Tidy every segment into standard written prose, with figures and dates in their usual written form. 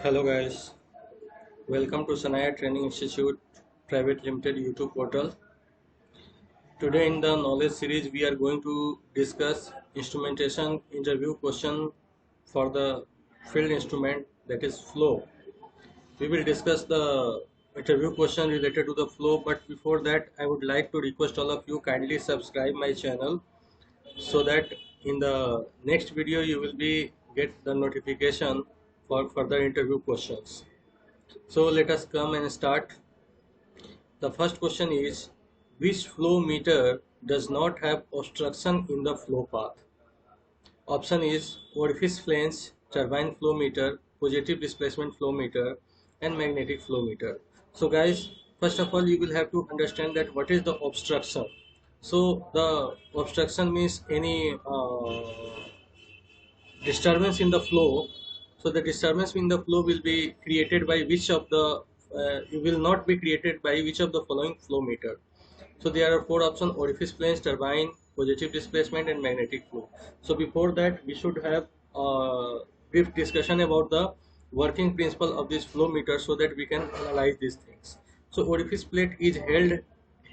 Hello guys, welcome to Sanaya Training Institute Private Limited YouTube portal. Today in the knowledge series we are going to discuss instrumentation interview question for the field instrument, that is flow. We will discuss the interview question related to the flow, but before that I would like to request all of you kindly subscribe my channel so that in the next video you will be get the notification for further interview questions. So let us come and start. The first question is, which flow meter does not have obstruction in the flow path? Option is orifice flange, turbine flow meter, positive displacement flow meter, and magnetic flow meter. So guys, first of all you will have to understand that what is the obstruction. So the obstruction means any disturbance in the flow. So the disturbance in the flow will be created by which of the it will not be created by which of the following flow meter. So there are four options: orifice flange, turbine, positive displacement, and magnetic flow. So before that we should have a brief discussion about the working principle of this flow meter so that we can analyze these things. So orifice plate is held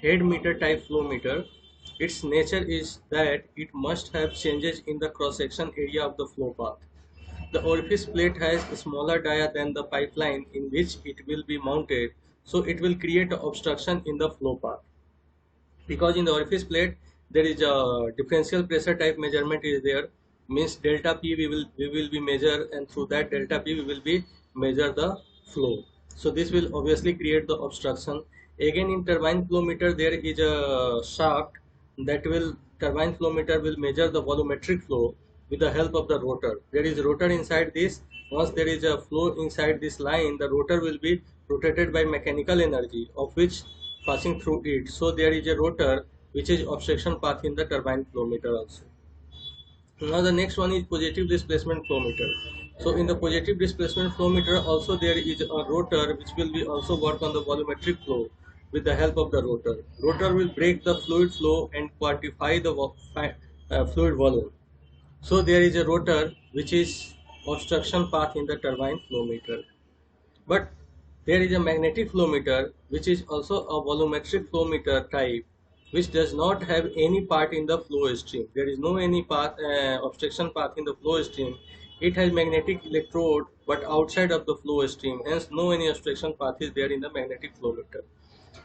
head meter type flow meter. Its nature is that it must have changes in the cross-section area of the flow path. The orifice plate has a smaller dia than the pipeline in which it will be mounted, so it will create an obstruction in the flow path. Because in the orifice plate there is a differential pressure type measurement is there, means delta P we will be measure, and through that delta P we will be measure the flow. So this will obviously create the obstruction. Again in turbine flow meter there is a shaft that will turbine flow meter will measure the volumetric flow with the help of the rotor. There is rotor inside this. Once there is a flow inside this line, the rotor will be rotated by mechanical energy of which passing through it. So there is a rotor which is obstruction path in the turbine flow meter also. Now the next one is positive displacement flow meter. So in the positive displacement flow meter also there is a rotor which will be also work on the volumetric flow with the help of the rotor. Rotor will break the fluid flow and quantify the fluid volume. So there is a rotor which is obstruction path in the turbine flow meter. But there is a magnetic flow meter which is also a volumetric flow meter type, which does not have any part in the flow stream. There is no any path obstruction path in the flow stream. It has magnetic electrode but outside of the flow stream, hence no any obstruction path is there in the magnetic flow meter.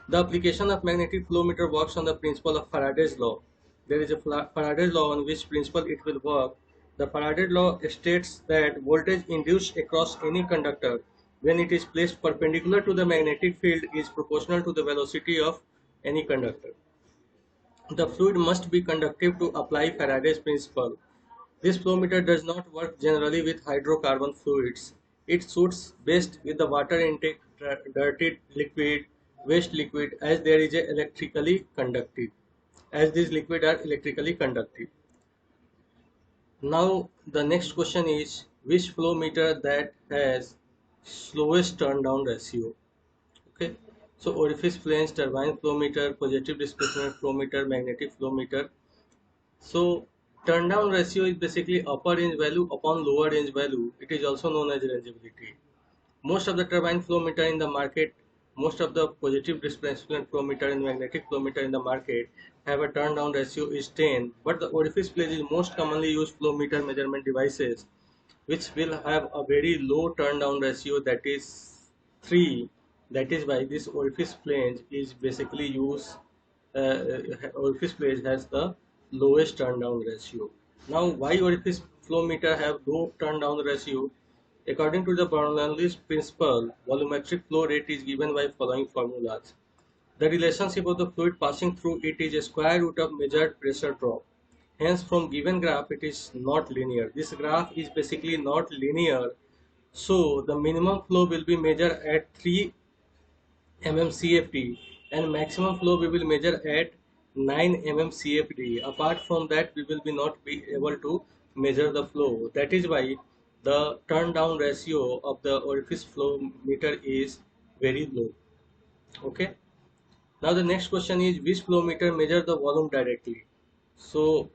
The application of magnetic flow meter works on the principle of Faraday's law. There is a Faraday's law on which principle it will work. The Faraday's law states that voltage induced across any conductor when it is placed perpendicular to the magnetic field is proportional to the velocity of any conductor. The fluid must be conductive to apply Faraday's principle. This flow meter does not work generally with hydrocarbon fluids. It suits best with the water intake, dirty liquid, waste liquid, as there is a electrically conductive. As these liquid are electrically conductive. Now the next question is, which flow meter that has slowest turn down ratio? Okay, so orifice flange, turbine flow meter, positive displacement flow meter, magnetic flow meter. So turn down ratio is basically upper range value upon lower range value. It is also known as rangeability. Most of the turbine flow meter in the market, most of the positive displacement flow meter and magnetic flow meter in the market have a turn down ratio is 10, but the orifice flange is most commonly used flow meter measurement devices which will have a very low turn down ratio, that is 3. That is why this orifice flange is basically used. Orifice flange has the lowest turn down ratio. Now why orifice flow meter have low turn down ratio? According to the Bernoulli's principle, volumetric flow rate is given by following formulas. The relationship of the fluid passing through it is a square root of measured pressure drop. Hence, from given graph, it is not linear. This graph is basically not linear. So, the minimum flow will be measured at 3 mm CFD and maximum flow we will measure at 9 mm CFD. Apart from that, we will be not be able to measure the flow. That is why the turn down ratio of the orifice flow meter is very low. Okay. Now the next question is, which flow meter measure the volume directly? So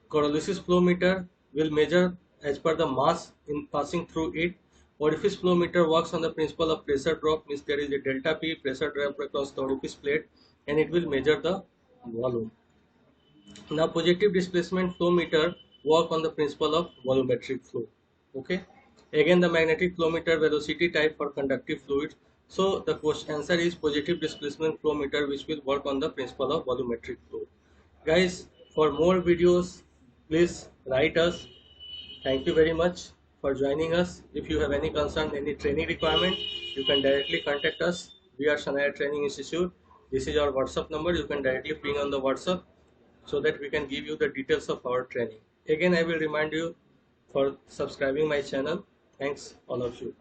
pyrolysis flow meter will measure as per the mass in passing through it. Orifice flow meter works on the principle of pressure drop, means there is a delta P pressure drop across the orifice plate and it will measure the volume. Now positive displacement flow meter work on the principle of volumetric flow. Okay. Again the magnetic flow meter velocity type for conductive fluids. So the answer is positive displacement flow meter, which will work on the principle of volumetric flow. Guys, for more videos, please write us. Thank you very much for joining us. If you have any concern, any training requirement, you can directly contact us. We are Sanaya Training Institute. This is our WhatsApp number. You can directly ping on the WhatsApp so that we can give you the details of our training. Again, I will remind you for subscribing my channel. Thanks all of you.